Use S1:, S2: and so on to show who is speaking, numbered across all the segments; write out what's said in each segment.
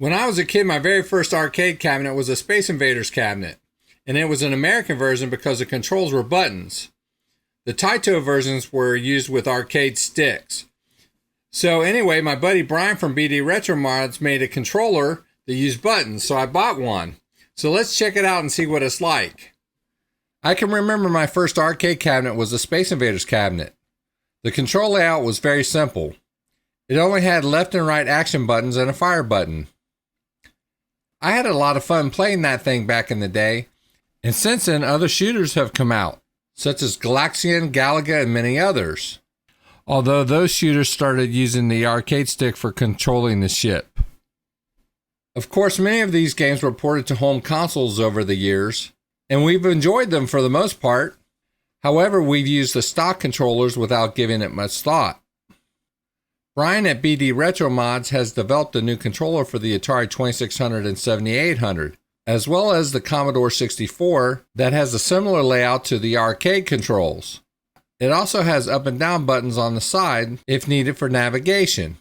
S1: When I was a kid, my very first arcade cabinet was a Space Invaders cabinet, and it was an American version because the controls were buttons. The Taito versions were used with arcade sticks. So anyway, my buddy Brian from BD RetroMods made a controller that used buttons, so I bought one. So let's check it out and see what it's like. I can remember my first arcade cabinet was a Space Invaders cabinet. The control layout was very simple. It only had left and right action buttons and a fire button. I had a lot of fun playing that thing back in the day, and since then other shooters have come out, such as Galaxian, Galaga, and many others. Although those shooters started using the arcade stick for controlling the ship. Of course, many of these games were ported to home consoles over the years, and we've enjoyed them for the most part. However, we've used the stock controllers without giving it much thought. Brian at BD RetroMods has developed a new controller for the ATARI 2600 and 7800, as well as the Commodore 64 that has a similar layout to the arcade controls. It also has up and down buttons on the side if needed for navigation.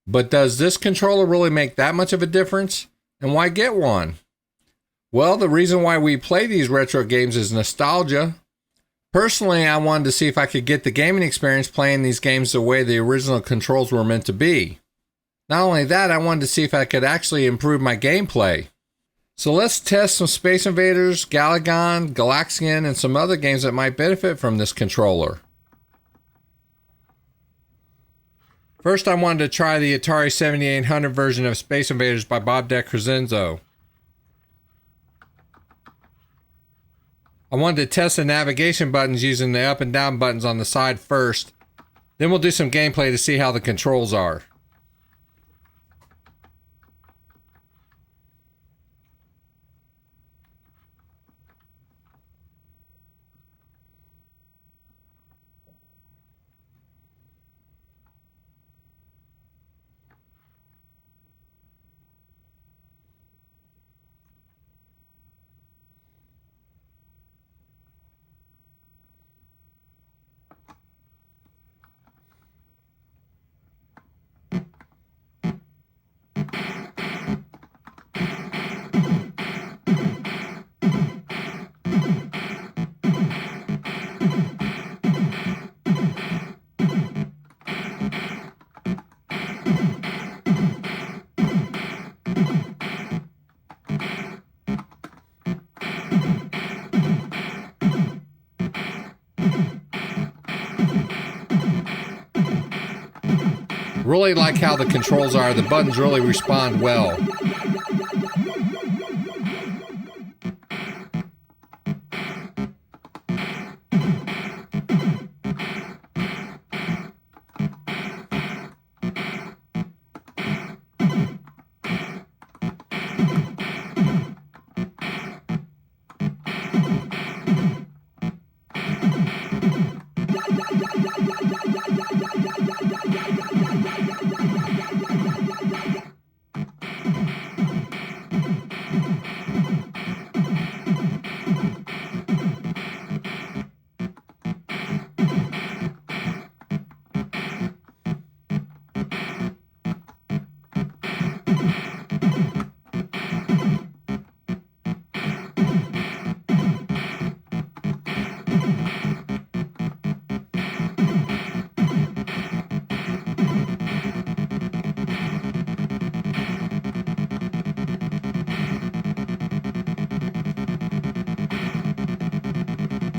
S1: But does this controller really make that much of a difference? And why get one? Well, the reason why we play these retro games is nostalgia. Personally, I wanted to see if I could get the gaming experience playing these games the way the original controls were meant to be. Not only that, I wanted to see if I could actually improve my gameplay. So let's test some Space Invaders, Galaga, Galaxian, and some other games that might benefit from this controller. First, I wanted to try the Atari 7800 version of Space Invaders by Bob DeCrescenzo. I wanted to test the navigation buttons using the up and down buttons on the side first. Then we'll do some gameplay to see how the controls are. Really like how the controls are. The buttons really respond well.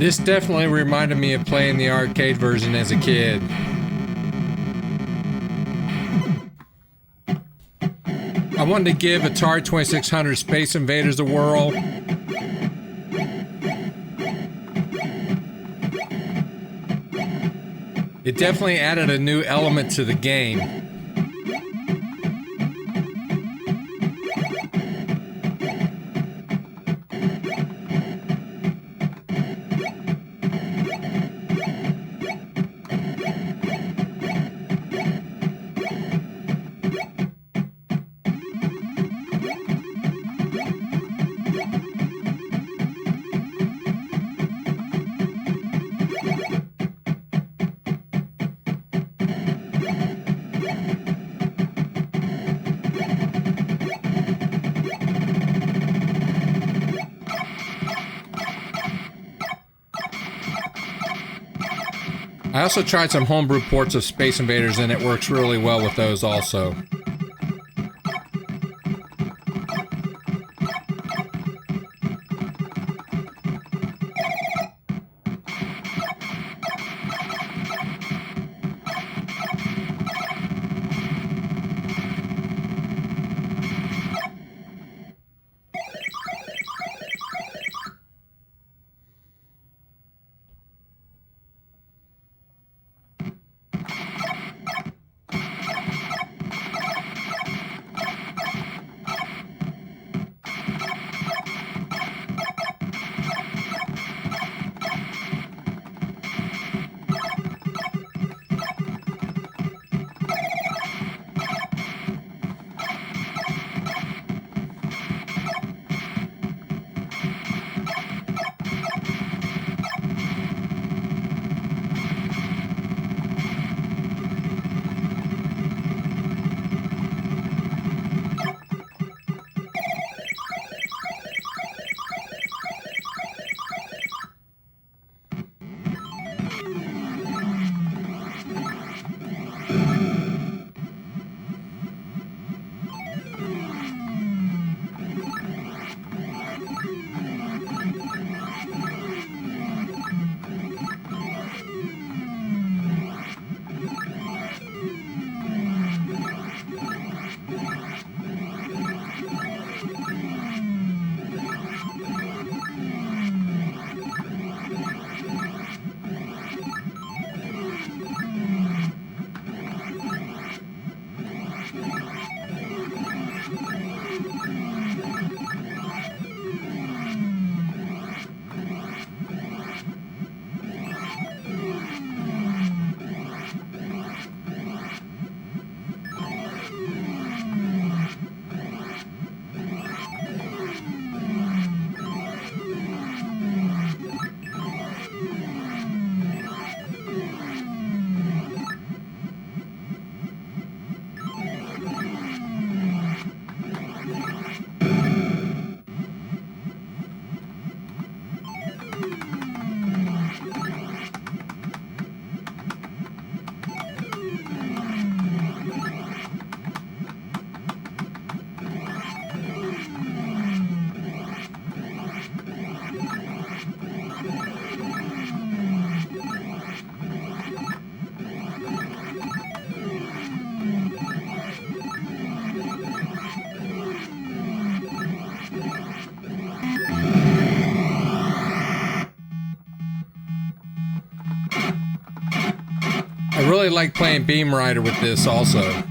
S1: This definitely reminded me of playing the arcade version as a kid. I wanted to give Atari 2600 Space Invaders a whirl. It definitely added a new element to the game. I also tried some homebrew ports of Space Invaders, and it works really well with those also. I really like playing Beam Rider with this also.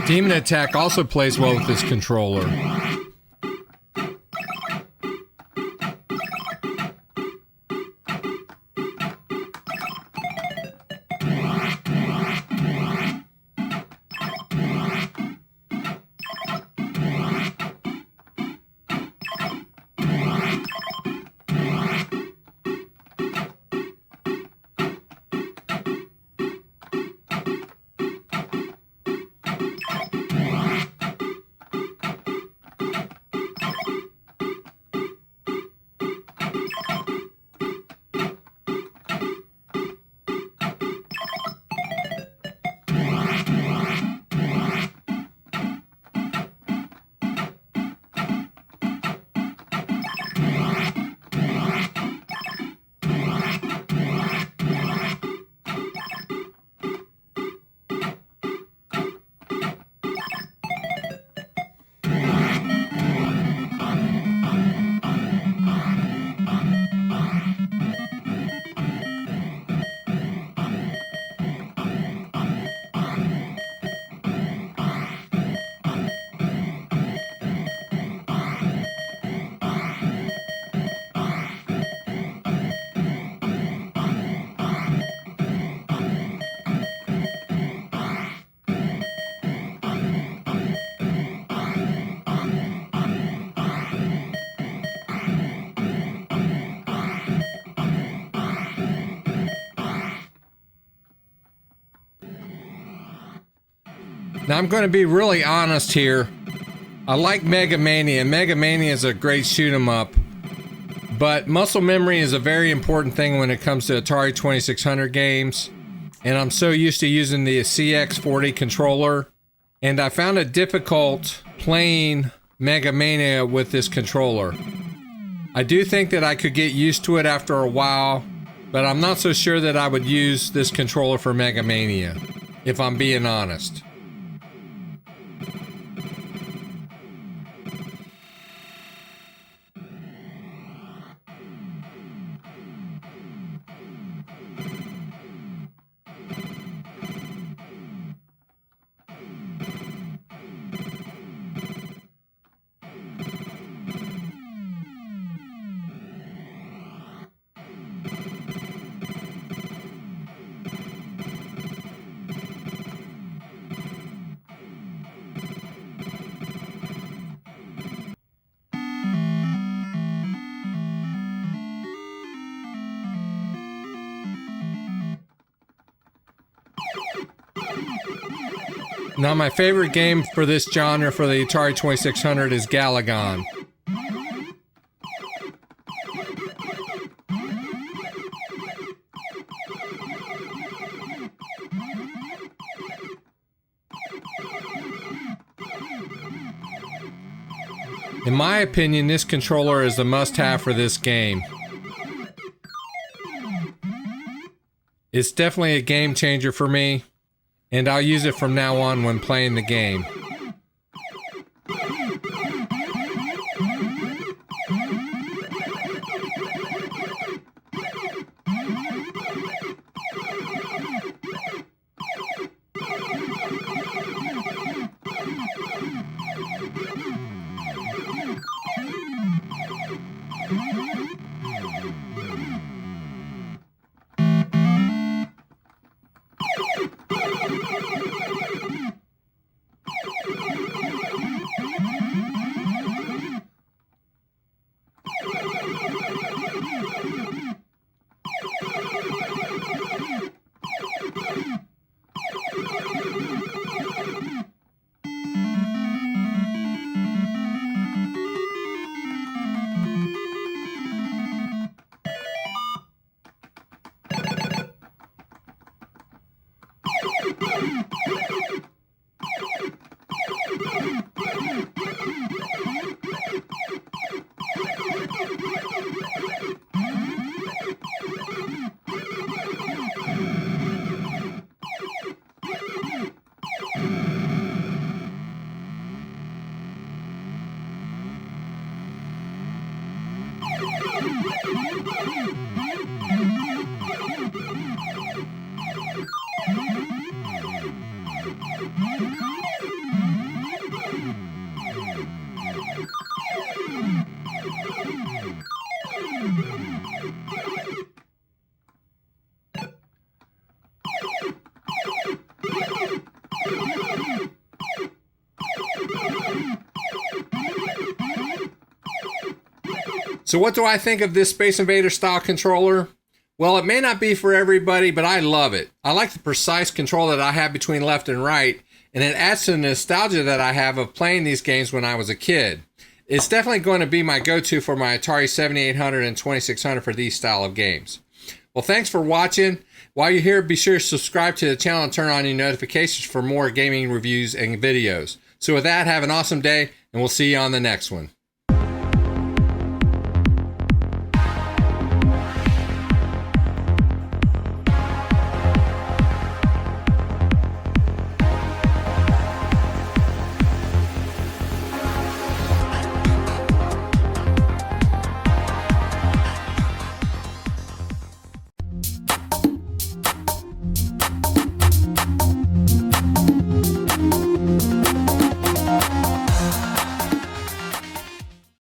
S1: Demon Attack also plays well with this controller. Now I'm going to be really honest here. I like Mega Mania. Mega Mania is a great shoot 'em up. But muscle memory is a very important thing when it comes to Atari 2600 games. And I'm so used to using the CX40 controller. And I found it difficult playing Mega Mania with this controller. I do think that I could get used to it after a while, but I'm not so sure that I would use this controller for Mega Mania, if I'm being honest. Now my favorite game for this genre for the Atari 2600 is Galagon. In my opinion, this controller is the must-have for this game. It's definitely a game changer for me, and I'll use it from now on when playing the game. So what do I think of this Space Invaders style controller? Well, it may not be for everybody, but I love it. I like the precise control that I have between left and right, and it adds to the nostalgia that I have of playing these games when I was a kid. It's definitely going to be my go-to for my Atari 7800 and 2600 for these style of games. Well, thanks for watching. While you're here, be sure to subscribe to the channel and turn on your notifications for more gaming reviews and videos. So with that, have an awesome day, and we'll see you on the next one.